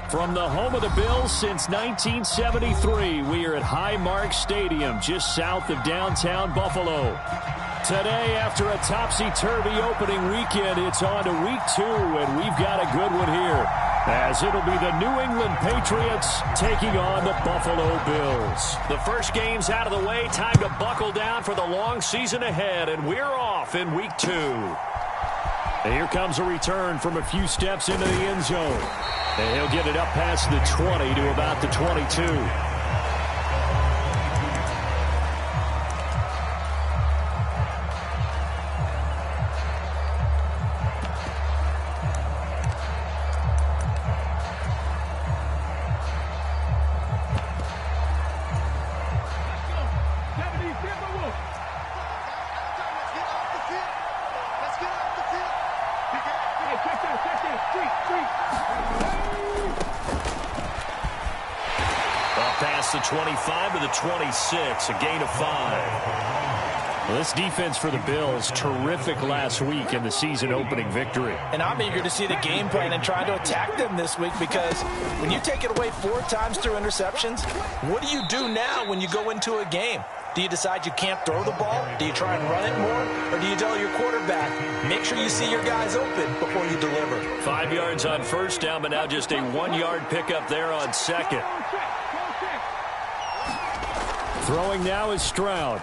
From the home of the Bills since 1973, we are at Highmark Stadium, just south of downtown Buffalo. Today, after a topsy-turvy opening weekend, it's on to week 2, and we've got a good one here, as it'll be the New England Patriots taking on the Buffalo Bills. The first game's out of the way, time to buckle down for the long season ahead, and we're off in week 2. And here comes a return from a few steps into the end zone. And he'll get it up past the 20 to about the 22. The 25 to the 26, a gain of 5. Well, this defense for the Bills, terrific last week in the season-opening victory. And I'm eager to see the game plan and try to attack them this week, because when you take it away 4 times through interceptions, what do you do now when you go into a game? Do you decide you can't throw the ball? Do you try and run it more? Or do you tell your quarterback, make sure you see your guys open before you deliver? 5 yards on first down, but now just a 1-yard pickup there on second. Throwing now is Stroud.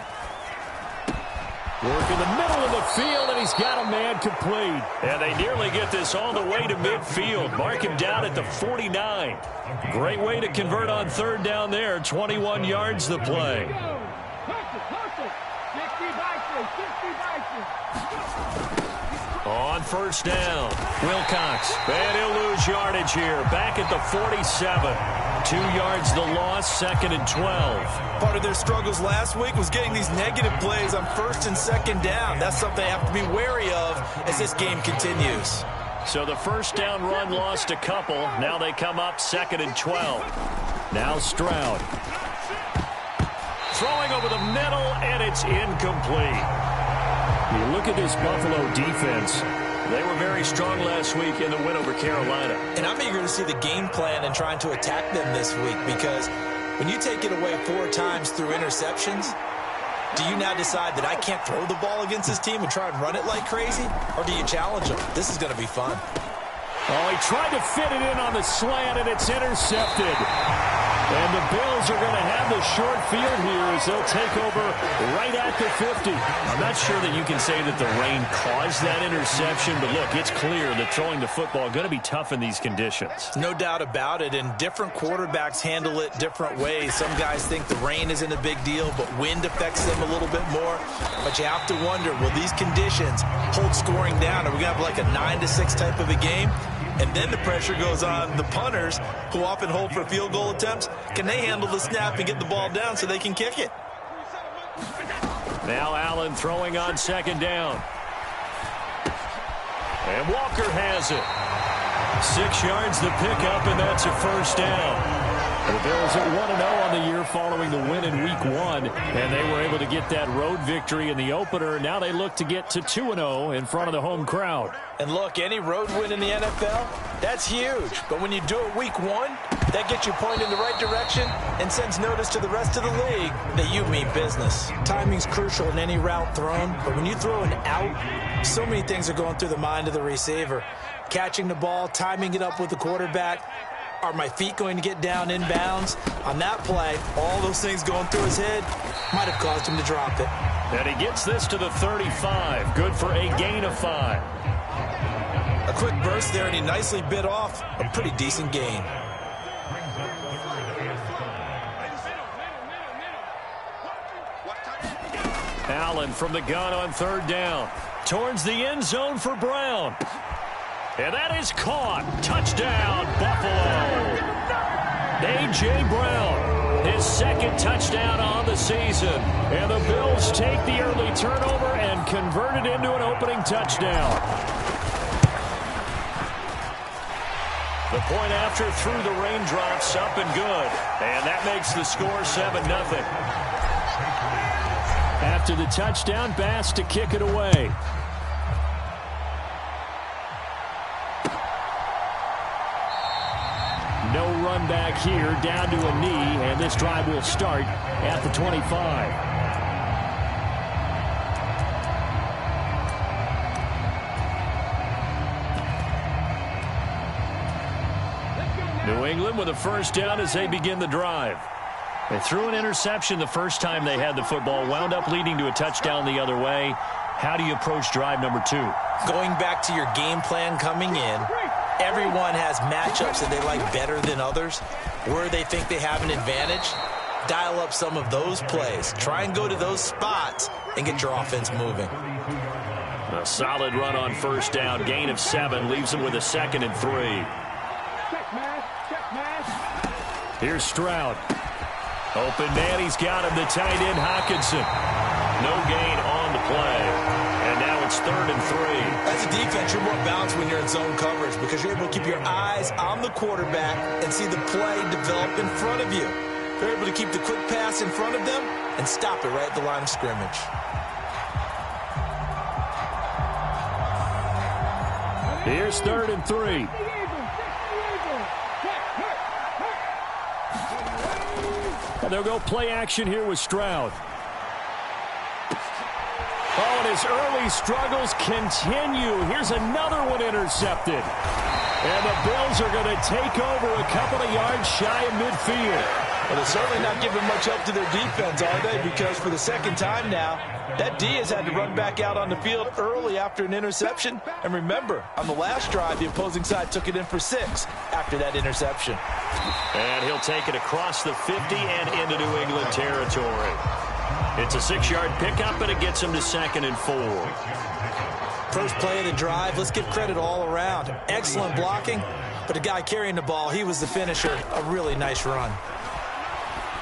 Work in the middle of the field, and he's got a man complete. And they nearly get this all the way to midfield. Mark him down at the 49. Great way to convert on third down there. 21 yards the play. On first down, Wilcox. And he'll lose yardage here. Back at the 47. 2 yards the loss, second and 12. Part of their struggles last week was getting these negative plays on first and second down. That's something they have to be wary of as this game continues. So the first down run lost a couple. Now they come up second and 12. Now Stroud. Throwing over the middle, and it's incomplete. You look at this Buffalo defense. They were very strong last week in the win over Carolina. And I'm eager to see the game plan and trying to attack them this week, because when you take it away 4 times through interceptions, do you now decide that I can't throw the ball against this team and try and run it like crazy? Or do you challenge them? This is going to be fun. Oh, he tried to fit it in on the slant, and it's intercepted. And the Bills are going to have the short field here as they'll take over right at the 50. I'm not sure that you can say that the rain caused that interception, but look, it's clear that throwing the football is going to be tough in these conditions. No doubt about it, and different quarterbacks handle it different ways. Some guys think the rain isn't a big deal, but wind affects them a little bit more. But you have to wonder, will these conditions hold scoring down? Are we going to have like a 9-6 type of a game? And then the pressure goes on the punters, who often hold for field goal attempts. Can they handle the snap and get the ball down so they can kick it? Now Allen throwing on second down. And Walker has it. 6 yards the pickup, and that's a first down. The Bills at 1-0 on the year following the win in Week 1, and they were able to get that road victory in the opener. Now they look to get to 2-0 in front of the home crowd. And look, any road win in the NFL, that's huge. But when you do it Week 1, that gets you pointed in the right direction and sends notice to the rest of the league that you mean business. Timing's crucial in any route thrown, but when you throw an out, so many things are going through the mind of the receiver. Catching the ball, timing it up with the quarterback. Are my feet going to get down inbounds? On that play, all those things going through his head might have caused him to drop it. And he gets this to the 35. Good for a gain of 5. A quick burst there, and he nicely bit off a pretty decent gain. Allen from the gun on third down. Towards the end zone for Brown. And that is caught. Touchdown, Buffalo. A.J. Brown, his second touchdown on the season. And the Bills take the early turnover and convert it into an opening touchdown. The point after through the raindrops, up and good. And that makes the score 7-0. After the touchdown, Bass to kick it away. No run back here, down to a knee, and this drive will start at the 25. New England with a first down as they begin the drive. They threw an interception the first time they had the football, wound up leading to a touchdown the other way. How do you approach drive number 2? Going back to your game plan coming in, everyone has matchups that they like better than others. Where they think they have an advantage, dial up some of those plays. Try and go to those spots and get your offense moving. A solid run on first down, gain of 7, leaves them with a 2nd and 3. Here's Stroud. Open man, he's got him, the tight end, Hockenson. No gain on the play. And now it's 3rd and 3. As a defense, you're more balanced when you're in zone coverage because you're able to keep your eyes on the quarterback and see the play develop in front of you. You're able to keep the quick pass in front of them and stop it right at the line of scrimmage. Here's 3rd and 3. And they'll go play action here with Stroud. Oh, and his early struggles continue. Here's another one intercepted. And the Bills are going to take over a couple of yards shy of midfield. Well, they're certainly not giving much help to their defense, are they? Because for the second time now, that D has had to run back out on the field early after an interception. And remember, on the last drive, the opposing side took it in for 6 after that interception. And he'll take it across the 50 and into New England territory. It's a 6-yard pickup, and it gets him to 2nd and 4. First play of the drive, let's give credit all around. Excellent blocking, but the guy carrying the ball, he was the finisher. A really nice run.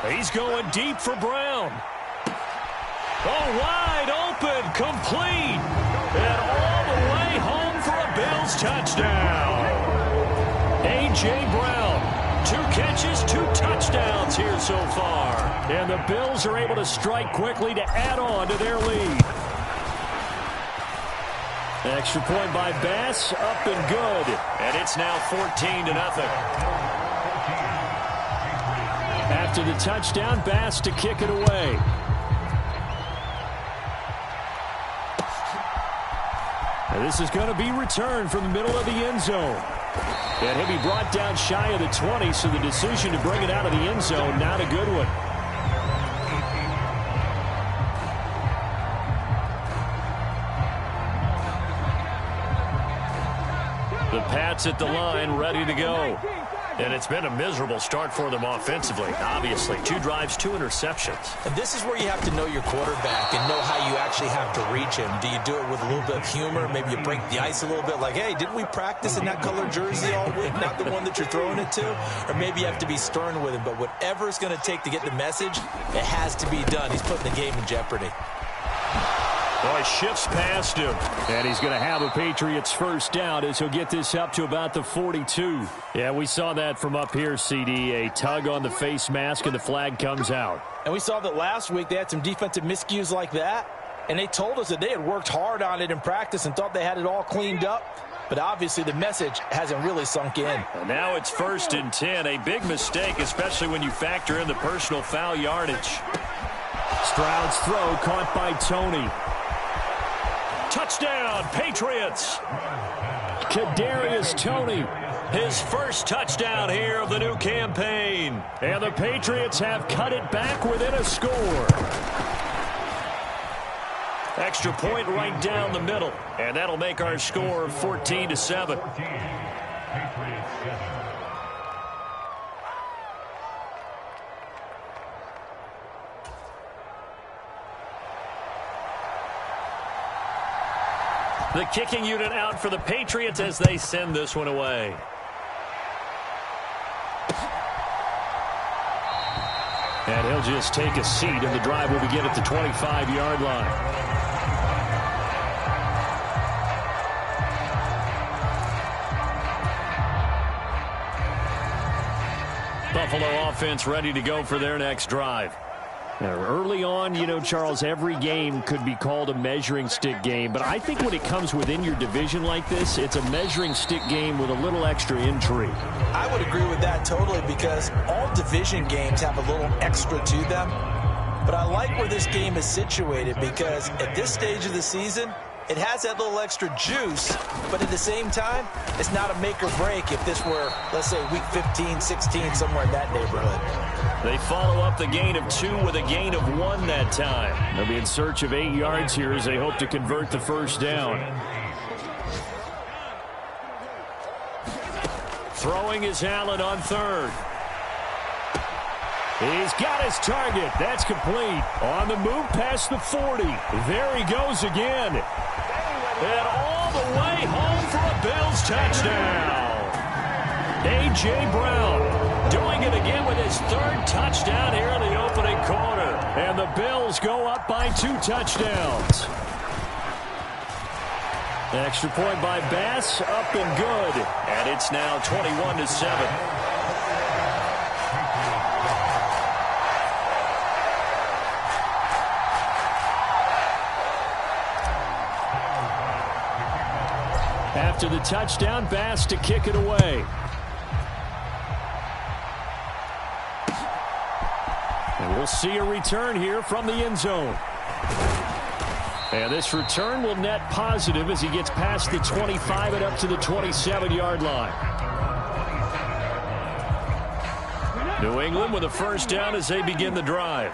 He's going deep for Brown. Oh, wide open, complete. And all the way home for a Bills touchdown. A.J. Brown, 2 catches, 2 touchdowns here so far. And the Bills are able to strike quickly to add on to their lead. Extra point by Bass, up and good. And it's now 14-0. After the touchdown, Bass to kick it away. And this is going to be returned from the middle of the end zone. And he'll be brought down shy of the 20, so the decision to bring it out of the end zone, not a good one. The Pats at the line, ready to go. And it's been a miserable start for them offensively, obviously. 2 drives, 2 interceptions. And this is where you have to know your quarterback and know how you actually have to reach him. Do you do it with a little bit of humor? Maybe you break the ice a little bit like, hey, didn't we practice in that color jersey all week, not the one that you're throwing it to? Or maybe you have to be stern with him. But whatever it's going to take to get the message, it has to be done. He's putting the game in jeopardy. Boy, shifts past him. And he's going to have a Patriots first down as he'll get this up to about the 42. Yeah, we saw that from up here, CD. A tug on the face mask and the flag comes out. And we saw that last week they had some defensive miscues like that. And they told us that they had worked hard on it in practice and thought they had it all cleaned up. But obviously the message hasn't really sunk in. And now it's 1st and 10. A big mistake, especially when you factor in the personal foul yardage. Stroud's throw caught by Toney. Touchdown, Patriots. Kadarius Toney, his first touchdown here of the new campaign. And the Patriots have cut it back within a score. Extra point right down the middle. And that'll make our score 14-7. The kicking unit out for the Patriots as they send this one away. And he'll just take a seat, and the drive will begin at the 25-yard line. Buffalo offense ready to go for their next drive. Early on, you know, Charles, every game could be called a measuring stick game. But I think when it comes within your division like this, it's a measuring stick game with a little extra intrigue. I would agree with that totally, because all division games have a little extra to them. But I like where this game is situated, because at this stage of the season, it has that little extra juice, but at the same time, it's not a make or break if this were, let's say, week 15, 16, somewhere in that neighborhood. They follow up the gain of 2 with a gain of 1 that time. They'll be in search of 8 yards here as they hope to convert the first down. Throwing is Allen on 3rd. He's got his target. That's complete. On the move past the 40. There he goes again. And all the way home for a Bills touchdown. A.J. Brown doing it again with his 3rd touchdown here in the opening quarter. And the Bills go up by 2 touchdowns. An extra point by Bass, up and good. And it's now 21-7. After the touchdown, Bass to kick it away. And we'll see a return here from the end zone. And this return will net positive as he gets past the 25 and up to the 27-yard line. New England with a first down as they begin the drive.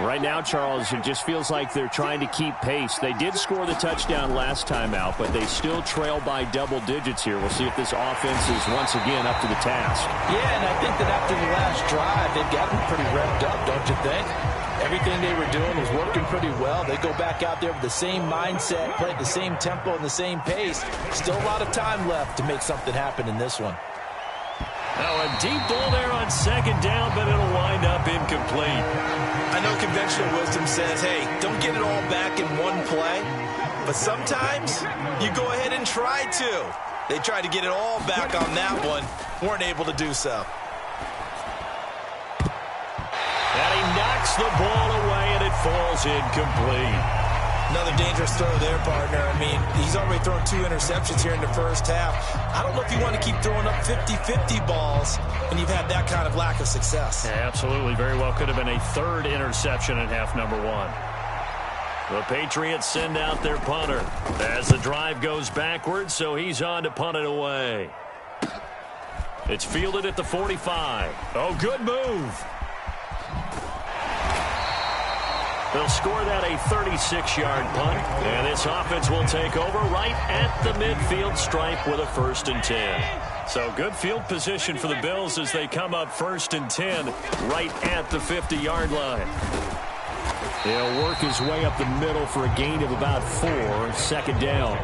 Right now, Charles, it just feels like they're trying to keep pace. They did score the touchdown last time out, but they still trail by double digits here. We'll see if this offense is once again up to the task. Yeah, and I think that after the last drive, they've gotten pretty revved up, don't you think? Everything they were doing was working pretty well. They go back out there with the same mindset, play at the same tempo and the same pace. Still a lot of time left to make something happen in this one. Now a deep ball there on 2nd down, but it'll wind up incomplete. I know conventional wisdom says, hey, don't get it all back in one play. But sometimes you go ahead and try to. They tried to get it all back on that one. Weren't able to do so. And he knocks the ball away, and it falls incomplete. Another dangerous throw there, partner. I mean, he's already thrown 2 interceptions here in the first half. I don't know if you want to keep throwing up 50-50 balls when you've had that kind of lack of success. Yeah, absolutely. Very well could have been a 3rd interception in half number 1. The Patriots send out their punter as the drive goes backwards, so he's on to punt it away. It's fielded at the 45. Oh, good move. They'll score that a 36-yard punt, and this offense will take over right at the midfield stripe with a 1st and 10. So good field position for the Bills as they come up 1st and 10 right at the 50-yard line. He'll work his way up the middle for a gain of about 4, 2nd down.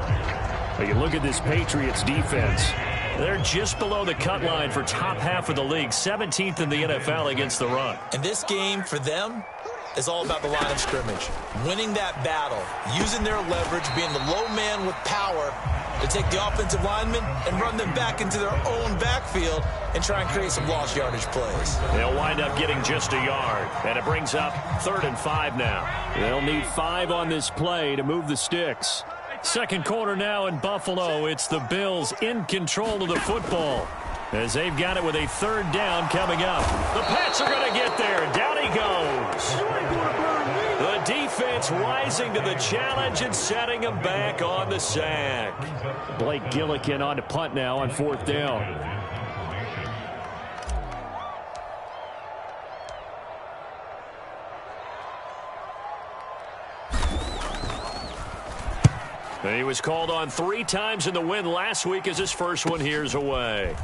But you look at this Patriots defense. They're just below the cut line for top half of the league, 17th in the NFL against the run. And this game for them is all about the line of scrimmage. Winning that battle, using their leverage, being the low man with power to take the offensive linemen and run them back into their own backfield and try and create some lost yardage plays. They'll wind up getting just a yard, and it brings up 3rd and 5 now. They'll need 5 on this play to move the sticks. 2nd quarter now in Buffalo. It's the Bills in control of the football as they've got it with a 3rd down coming up. The Pats are going to get there. Down he goes. The defense rising to the challenge and setting him back on the sack. Blake Gillikin on to punt now on 4th down. And he was called on 3 times in the win last week as his first one here's away.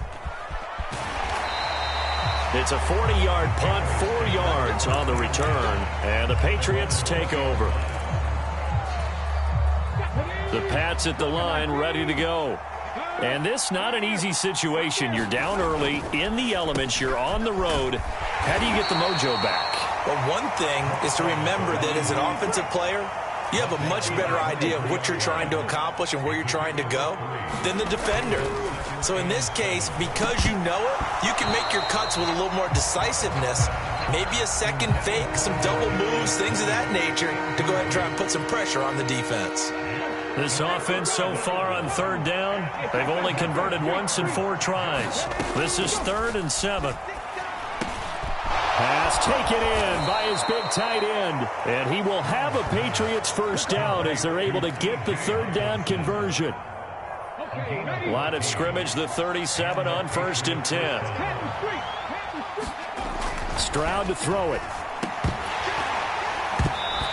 It's a 40-yard punt, 4 yards on the return, and the Patriots take over. The Pats at the line, ready to go. And this not an easy situation. You're down early, in the elements, you're on the road. How do you get the mojo back? Well, one thing is to remember that as an offensive player, you have a much better idea of what you're trying to accomplish and where you're trying to go than the defender. So in this case, because you know it, you can make your cuts with a little more decisiveness Maybe a second fake, some double moves, things of that nature to go ahead and try and put some pressure on the defense. This offense so far on third down, they've only converted once in 4 tries. This is 3rd and 7. Pass taken in by his big tight end. And he will have a Patriots first down as they're able to get the 3rd down conversion. Line of scrimmage, the 37 on 1st and 10. Stroud to throw it.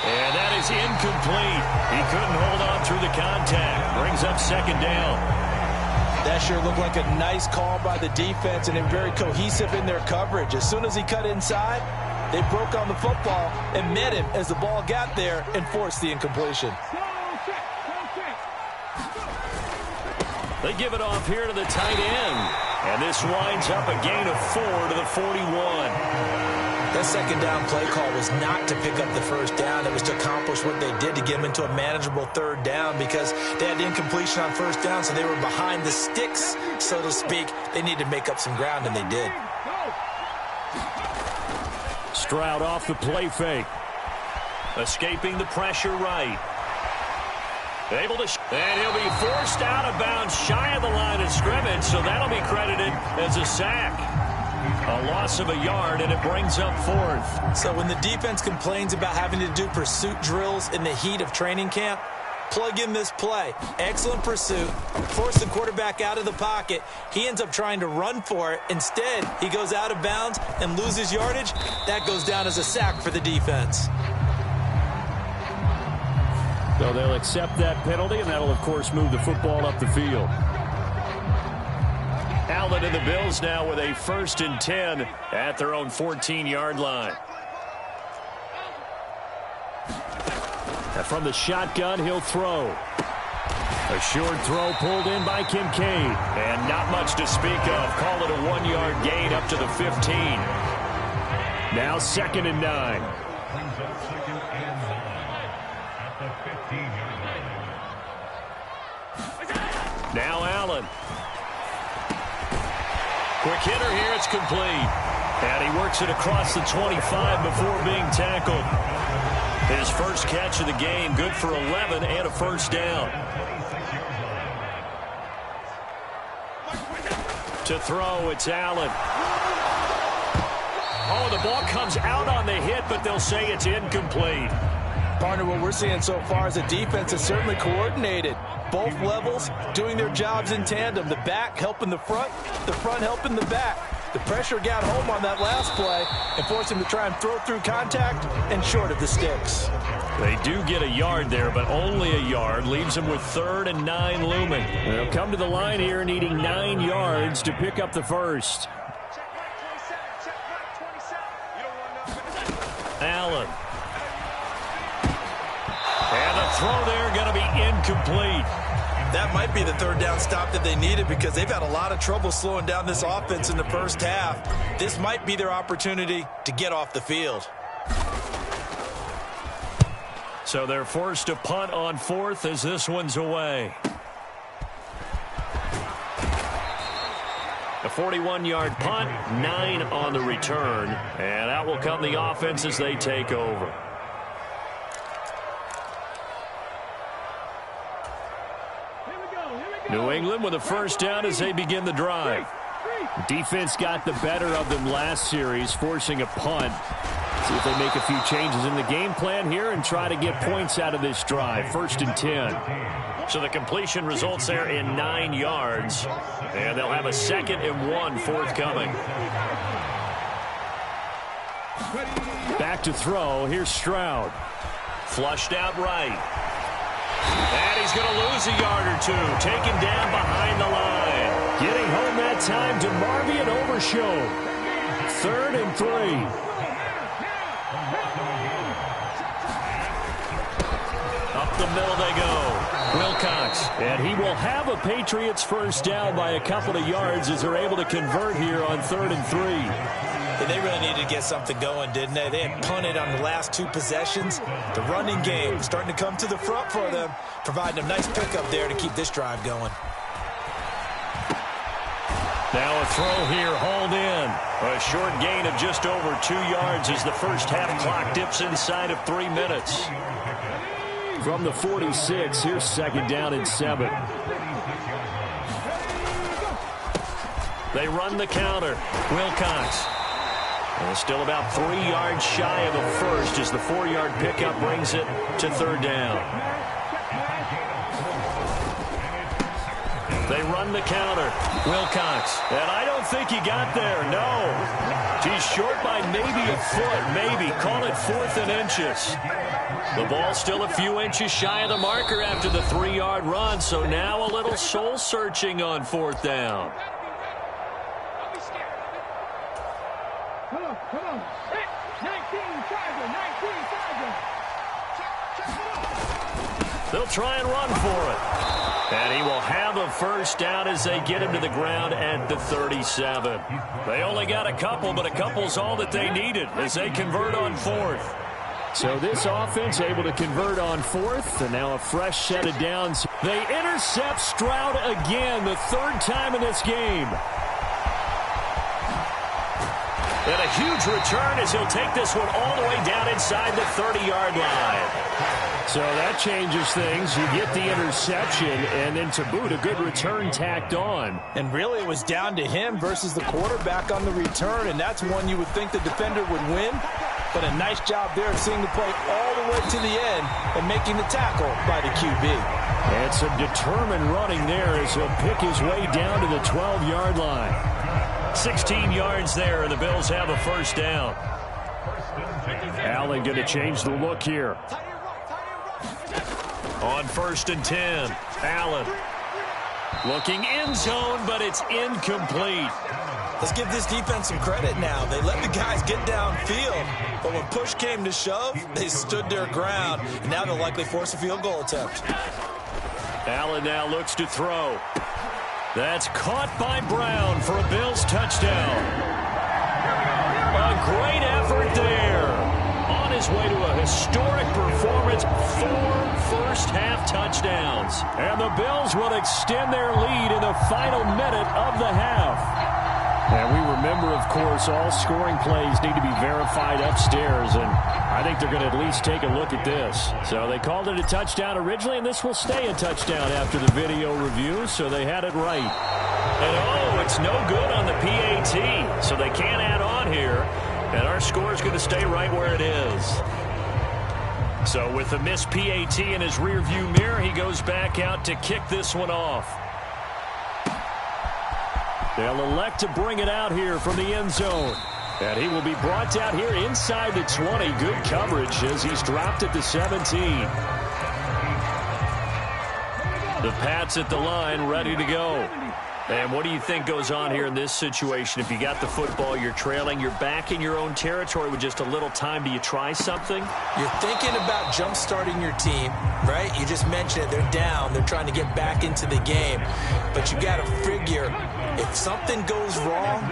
And that is incomplete. He couldn't hold on through the contact. Brings up 2nd down. That sure looked like a nice call by the defense, and they're very cohesive in their coverage. As soon as he cut inside, they broke on the football and met him as the ball got there and forced the incompletion. They give it off here to the tight end. And this winds up a gain of 4 to the 41. That 2nd down play call was not to pick up the first down. It was to accomplish what they did to get them into a manageable 3rd down because they had the incompletion on 1st down, so they were behind the sticks, so to speak. They needed to make up some ground, and they did. Stroud off the play fake. Escaping the pressure right. Able to, and he'll be forced out of bounds shy of the line of scrimmage, so that'll be credited as a sack. A loss of a yard, and it brings up 4th. So when the defense complains about having to do pursuit drills in the heat of training camp, plug in this play. Excellent pursuit. Force the quarterback out of the pocket. He ends up trying to run for it. Instead, he goes out of bounds and loses yardage. That goes down as a sack for the defense. So they'll accept that penalty, and that'll, of course, move the football up the field. Allen and the Bills now with a 1st and 10 at their own 14-yard line. And from the shotgun, he'll throw. A short throw pulled in by Kincaid. And not much to speak of. Call it a 1-yard gain up to the 15. Now 2nd and 9. Now Allen. Quick hitter here, it's complete. And he works it across the 25 before being tackled. His first catch of the game, good for 11 and a first down. To throw, it's Allen. Oh, the ball comes out on the hit, but they'll say it's incomplete. Partner, what we're seeing so far is the defense is certainly coordinated. Both levels doing their jobs in tandem. The back helping the front helping the back. The pressure got home on that last play and forced him to try and throw through contact and short of the sticks. They do get a yard there, but only a yard. Leaves them with 3rd and 9 looming. They'll come to the line here needing 9 yards to pick up the first. Allen. And the throw there going to be incomplete. That might be the 3rd down stop that they needed because they've had a lot of trouble slowing down this offense in the first half. This might be their opportunity to get off the field. So they're forced to punt on 4th as this one's away. A 41-yard punt, 9 on the return. And out will come the offense as they take over. New England with a first down as they begin the drive. Defense got the better of them last series, forcing a punt. See if they make a few changes in the game plan here and try to get points out of this drive. 1st and 10. So the completion results there in 9 yards. And they'll have a 2nd and 1 forthcoming. Back to throw. Here's Stroud. Flushed out right. And he's going to lose a yard or two. Taken down behind the line. Getting home that time to Marvion Overshown. 3rd and 3. Up the middle they go. Wilcox. And he will have a Patriots first down by a couple of yards as they're able to convert here on 3rd and 3. They really needed to get something going, didn't they? They had punted on the last 2 possessions. The running game starting to come to the front for them, providing a nice pickup there to keep this drive going. Now a throw here, hauled in. A short gain of just over 2 yards as the first half clock dips inside of 3 minutes. From the 46, here's second down and 7. They run the counter. Wilcox. And still about 3 yards shy of a first as the 4-yard pickup brings it to third down. They run the counter. Wilcox. And I don't think he got there. No. He's short by maybe a foot. Maybe. Call it 4th and inches. The ball's still a few inches shy of the marker after the 3-yard run. So now a little soul searching on 4th down. Come on. 19 Charger. They'll try and run for it. And he will have a first down as they get him to the ground at the 37. They only got a couple, but a couple's all that they needed as they convert on 4th. So this offense able to convert on 4th, and now a fresh set of downs. They intercept Stroud again, the 3rd time in this game. And a huge return as he'll take this one all the way down inside the 30-yard line. So that changes things. You get the interception, and then to boot, a good return tacked on. And really, it was down to him versus the quarterback on the return, and that's one you would think the defender would win. But a nice job there of seeing the play all the way to the end and making the tackle by the QB. And some determined running there as he'll pick his way down to the 12-yard line. 16 yards there, and the Bills have a first down. Allen going to change the look here. On 1st and 10, Allen looking end zone, but it's incomplete. Let's give this defense some credit now. They let the guys get downfield, but when push came to shove, they stood their ground, and now they'll likely force a field goal attempt. Allen now looks to throw. That's caught by Brown for a Bills touchdown. A great effort there. On his way to a historic performance, 4 first-half touchdowns. And the Bills will extend their lead in the final minute of the half. And we remember, of course, all scoring plays need to be verified upstairs, and I think they're going to at least take a look at this. So they called it a touchdown originally, and this will stay a touchdown after the video review, so they had it right. And, oh, it's no good on the PAT, so they can't add on here, and our score is going to stay right where it is. So with the missed PAT in his rearview mirror, he goes back out to kick this one off. They'll elect to bring it out here from the end zone. And he will be brought out here inside the 20. Good coverage as he's dropped at the 17. The Pats at the line, ready to go. And what do you think goes on here in this situation? If you got the football, you're trailing, you're back in your own territory with just a little time. Do you try something? You're thinking about jump-starting your team, right? You just mentioned it. They're down. They're trying to get back into the game. But you got to figure, if something goes wrong,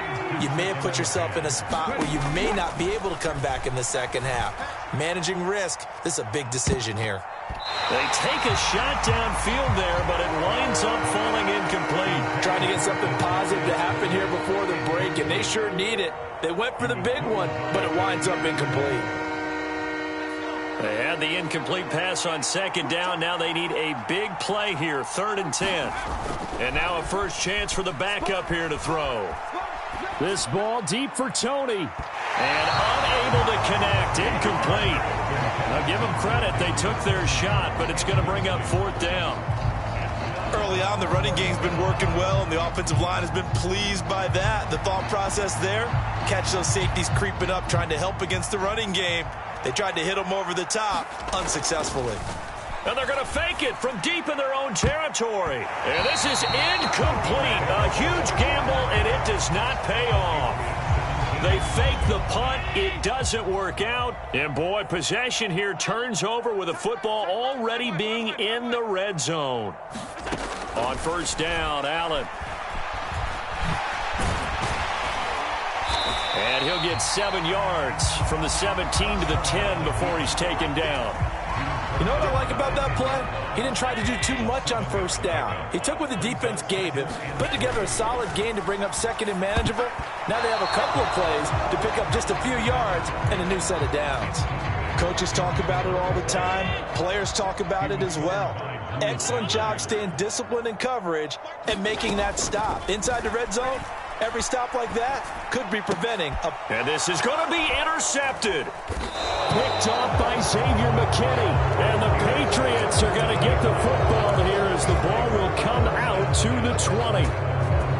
you may have put yourself in a spot where you may not be able to come back in the second half. Managing risk, this is a big decision here. They take a shot downfield there, but it winds up falling incomplete. Trying to get something positive to happen here before the break, and they sure need it. They went for the big one, but it winds up incomplete. They had the incomplete pass on second down. Now they need a big play here, 3rd and 10. And now a first chance for the backup here to throw. This ball deep for Tony. And unable to connect. Incomplete. Now give them credit. They took their shot, but it's going to bring up 4th down. Early on, the running game's been working well, and the offensive line has been pleased by that. The thought process there, catch those safeties creeping up, trying to help against the running game. They tried to hit them over the top, unsuccessfully. And they're going to fake it from deep in their own territory. And this is incomplete. A huge gamble, and it does not pay off. They fake the punt. It doesn't work out. And, boy, possession here turns over with a football already being in the red zone. On 1st down, Allen. And he'll get 7 yards from the 17 to the 10 before he's taken down. You know what I like about that play? He didn't try to do too much on first down. He took what the defense gave him, put together a solid gain to bring up second and manageable. Now they have a couple of plays to pick up just a few yards and a new set of downs. Coaches talk about it all the time. Players talk about it as well. Excellent job staying disciplined in coverage and making that stop. Inside the red zone, every stop like that could be preventing a... And this is going to be intercepted. Picked off by Xavier McKinney. And the Patriots are going to get the football here as the ball will come out to the 20.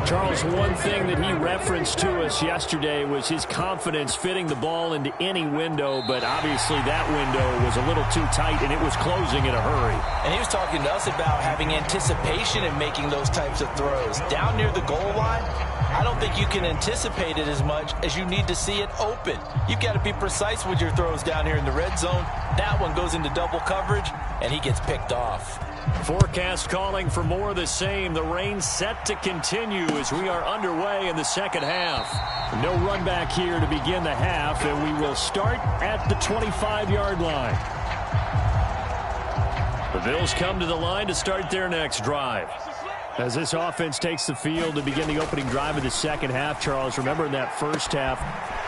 Charles, one thing that he referenced to us yesterday was his confidence fitting the ball into any window, but obviously that window was a little too tight and it was closing in a hurry. And he was talking to us about having anticipation in making those types of throws. Down near the goal line, I don't think you can anticipate it as much as you need to see it open. You've got to be precise with your throws down here in the red zone. That one goes into double coverage, and he gets picked off. Forecast calling for more of the same. The rain set to continue as we are underway in the second half. No run back here to begin the half, and we will start at the 25-yard line. The Bills come to the line to start their next drive. As this offense takes the field to begin the opening drive of the second half, Charles, remember in that first half,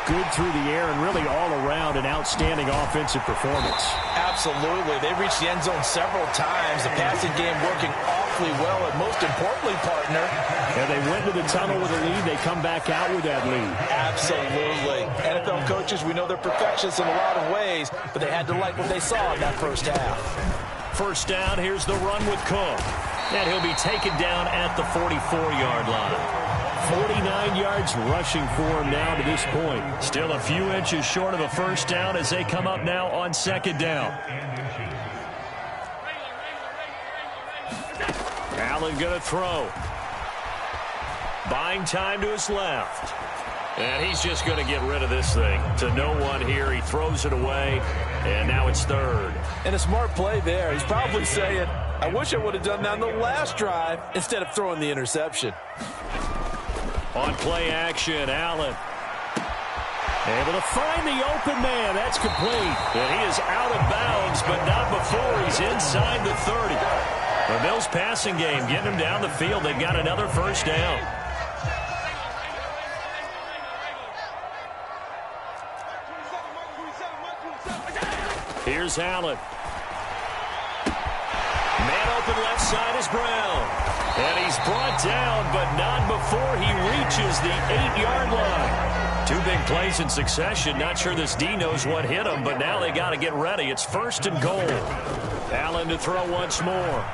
good through the air and really all around an outstanding offensive performance. Absolutely. They reached the end zone several times. The passing game working awfully well, and most importantly, partner. And they went to the tunnel with a lead. They come back out with that lead. Absolutely. NFL coaches, we know they're perfectionists in a lot of ways, but they had to like what they saw in that first half. First down, here's the run with Cook. And he'll be taken down at the 44-yard line. 49 yards rushing for him now to this point. Still a few inches short of a first down as they come up now on second down. Allen going to throw. Buying time to his left. And he's just going to get rid of this thing. To no one here. He throws it away. And now it's third. And a smart play there. He's probably saying, I wish I would have done that in the last drive instead of throwing the interception. On play action, Allen. Able to find the open man. That's complete. And he is out of bounds, but not before he's inside the 30. The Bills passing game getting him down the field. They've got another first down. Here's Allen. Man open left side is Brown. And he's brought down, but not before he reaches the 8-yard line. Two big plays in succession. Not sure this D knows what hit him, but now they got to get ready. It's first and goal. Allen to throw once more.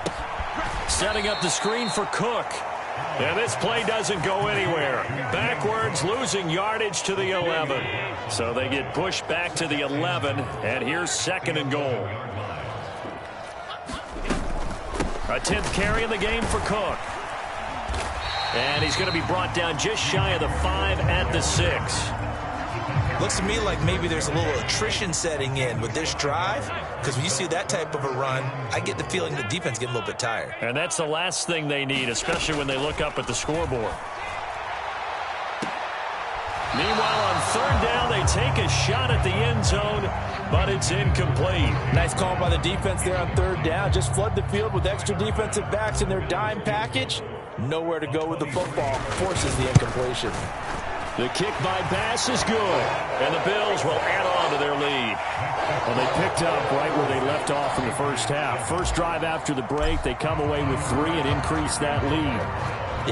Setting up the screen for Cook. And this play doesn't go anywhere. Backwards, losing yardage to the 11. So they get pushed back to the 11, and here's second and goal. A 10th carry in the game for Cook. And he's going to be brought down just shy of the 5 at the 6. Looks to me like maybe there's a little attrition setting in with this drive, because when you see that type of a run, I get the feeling the defense getting a little bit tired. And that's the last thing they need, especially when they look up at the scoreboard. Meanwhile, on third down, they take a shot at the end zone, but it's incomplete. Nice call by the defense there on third down. Just flood the field with extra defensive backs in their dime package. Nowhere to go with the football. Forces the incompletion. The kick by Bass is good, and the Bills will add on to their lead. Well, they picked up right where they left off in the first half. First drive after the break, they come away with 3 and increase that lead.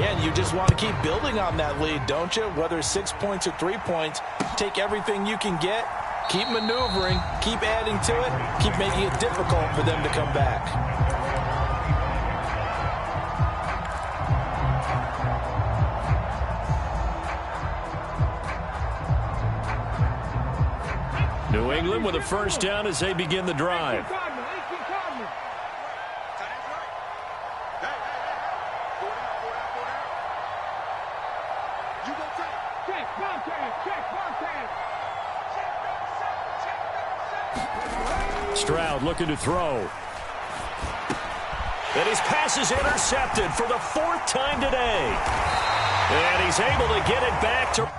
Yeah, and you just want to keep building on that lead, don't you? Whether it's 6 points or 3 points, take everything you can get, keep maneuvering, keep adding to it, keep making it difficult for them to come back. New England with a first down as they begin the drive. Stroud looking to throw. And his pass is intercepted for the 4th time today. And he's able to get it back to...